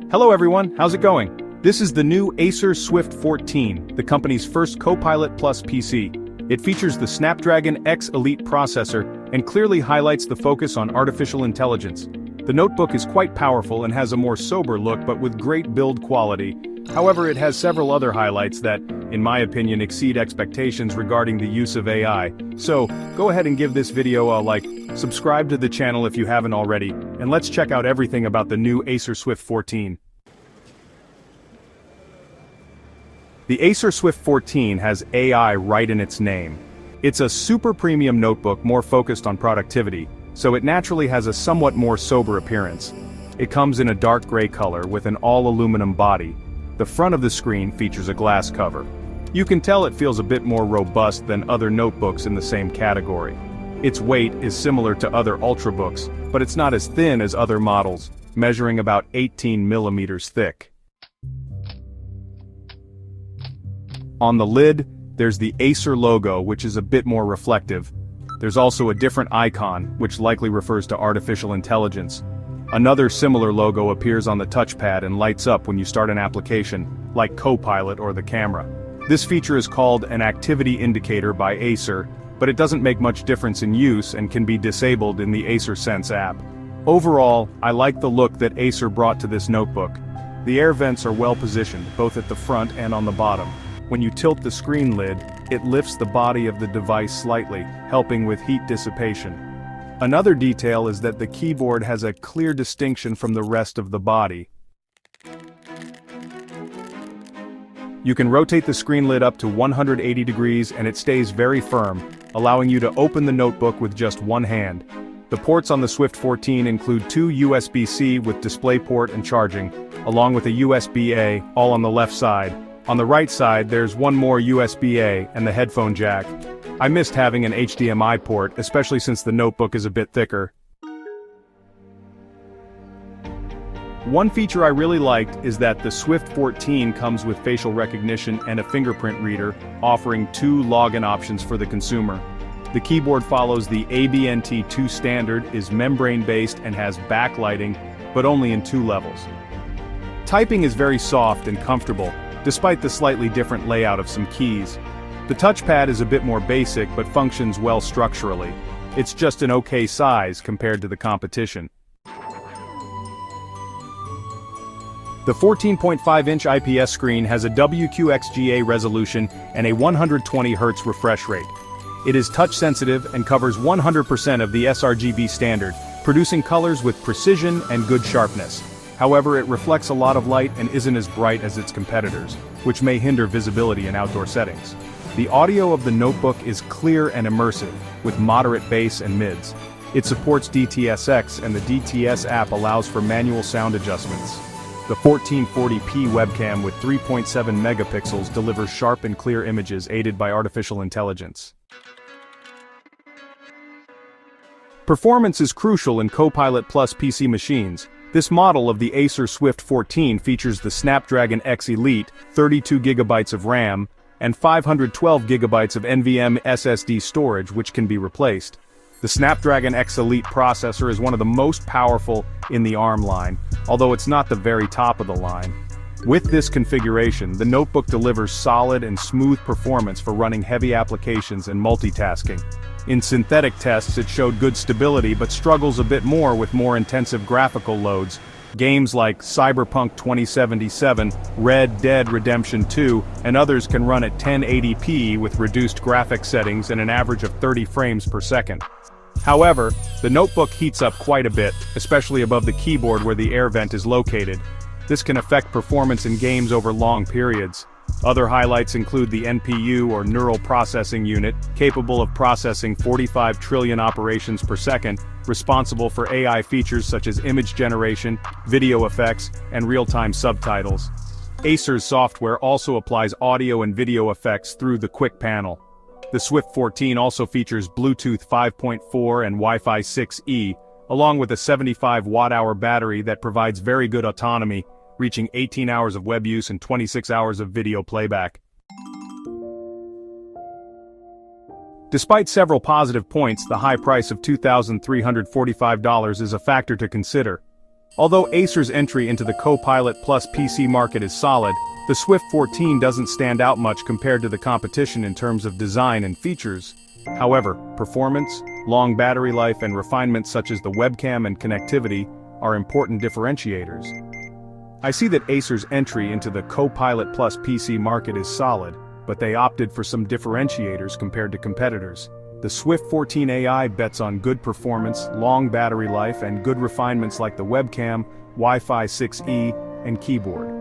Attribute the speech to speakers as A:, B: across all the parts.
A: Hello everyone, how's it going? This is the new Acer Swift 14, the company's first CoPilot Plus PC. It features the Snapdragon X Elite processor and clearly highlights the focus on artificial intelligence. The notebook is quite powerful and has a more sober look but with great build quality. However, it has several other highlights that, in my opinion, exceed expectations regarding the use of AI. So, go ahead and give this video a like, subscribe to the channel if you haven't already, and let's check out everything about the new Acer Swift 14. The Acer Swift 14 has AI right in its name. It's a super premium notebook more focused on productivity, so it naturally has a somewhat more sober appearance. It comes in a dark gray color with an all-aluminum body. The front of the screen features a glass cover. You can tell it feels a bit more robust than other notebooks in the same category. Its weight is similar to other Ultrabooks, but it's not as thin as other models, measuring about 18 millimeters thick. On the lid, there's the Acer logo, which is a bit more reflective. There's also a different icon, which likely refers to artificial intelligence. Another similar logo appears on the touchpad and lights up when you start an application, like CoPilot or the camera. This feature is called an activity indicator by Acer, but it doesn't make much difference in use and can be disabled in the Acer Sense app. Overall, I like the look that Acer brought to this notebook. The air vents are well positioned, both at the front and on the bottom. When you tilt the screen lid, it lifts the body of the device slightly, helping with heat dissipation. Another detail is that the keyboard has a clear distinction from the rest of the body. You can rotate the screen lid up to 180 degrees and it stays very firm, allowing you to open the notebook with just one hand. The ports on the Swift 14 include two USB-C with DisplayPort and charging, along with a USB-A, all on the left side. On the right side, there's one more USB-A and the headphone jack. I missed having an HDMI port, especially since the notebook is a bit thicker. One feature I really liked is that the Swift 14 comes with facial recognition and a fingerprint reader, offering two login options for the consumer. The keyboard follows the ABNT2 standard, is membrane-based and has backlighting, but only in 2 levels. Typing is very soft and comfortable, despite the slightly different layout of some keys. The touchpad is a bit more basic but functions well structurally. It's just an okay size compared to the competition. The 14.5-inch IPS screen has a WQXGA resolution and a 120 Hz refresh rate. It is touch-sensitive and covers 100% of the sRGB standard, producing colors with precision and good sharpness. However, it reflects a lot of light and isn't as bright as its competitors, which may hinder visibility in outdoor settings. The audio of the notebook is clear and immersive, with moderate bass and mids. It supports DTS:X and the DTS app allows for manual sound adjustments. The 1440p webcam with 3.7 megapixels delivers sharp and clear images aided by artificial intelligence. Performance is crucial in CoPilot Plus PC machines. This model of the Acer Swift 14 features the Snapdragon X Elite, 32 GB of RAM, and 512 GB of NVMe SSD storage which can be replaced. The Snapdragon X Elite processor is one of the most powerful in the ARM line, although it's not the very top of the line. With this configuration, the notebook delivers solid and smooth performance for running heavy applications and multitasking. In synthetic tests it showed good stability but struggles a bit more with more intensive graphical loads. Games like Cyberpunk 2077, Red Dead Redemption 2, and others can run at 1080p with reduced graphics settings and an average of 30 frames per second. However, the notebook heats up quite a bit, especially above the keyboard where the air vent is located. This can affect performance in games over long periods. Other highlights include the NPU or Neural Processing Unit, capable of processing 45 trillion operations per second, responsible for AI features such as image generation, video effects, and real-time subtitles. Acer's software also applies audio and video effects through the Quick Panel. The Swift 14 also features Bluetooth 5.4 and Wi-Fi 6E, along with a 75 watt-hour battery that provides very good autonomy, reaching 18 hours of web use and 26 hours of video playback. Despite several positive points, the high price of $2,345 is a factor to consider. Although Acer's entry into the CoPilot Plus PC market is solid, the Swift 14 doesn't stand out much compared to the competition in terms of design and features. However, performance, long battery life and refinements such as the webcam and connectivity are important differentiators. I see that Acer's entry into the CoPilot Plus PC market is solid, but they opted for some differentiators compared to competitors. The Swift 14 AI bets on good performance, long battery life and good refinements like the webcam, Wi-Fi 6E, and keyboard.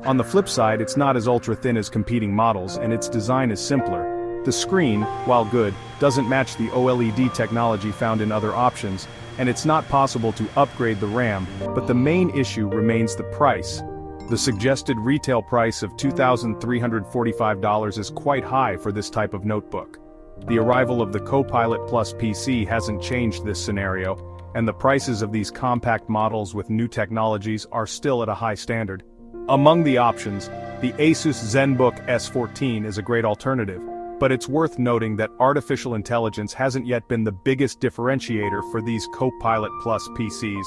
A: On the flip side, it's not as ultra-thin as competing models and its design is simpler. The screen, while good, doesn't match the OLED technology found in other options, and it's not possible to upgrade the RAM, but the main issue remains the price. The suggested retail price of $2,345 is quite high for this type of notebook. The arrival of the CoPilot Plus PC hasn't changed this scenario, and the prices of these compact models with new technologies are still at a high standard. Among the options, the Asus ZenBook S14 is a great alternative, but it's worth noting that artificial intelligence hasn't yet been the biggest differentiator for these CoPilot Plus PCs.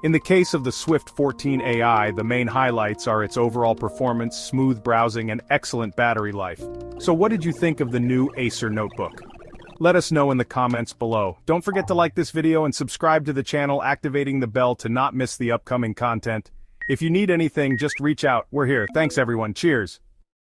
A: In the case of the Swift 14 AI, the main highlights are its overall performance, smooth browsing, and excellent battery life. So what did you think of the new Acer notebook? Let us know in the comments below. Don't forget to like this video and subscribe to the channel, activating the bell to not miss the upcoming content. If you need anything, just reach out. We're here. Thanks everyone. Cheers.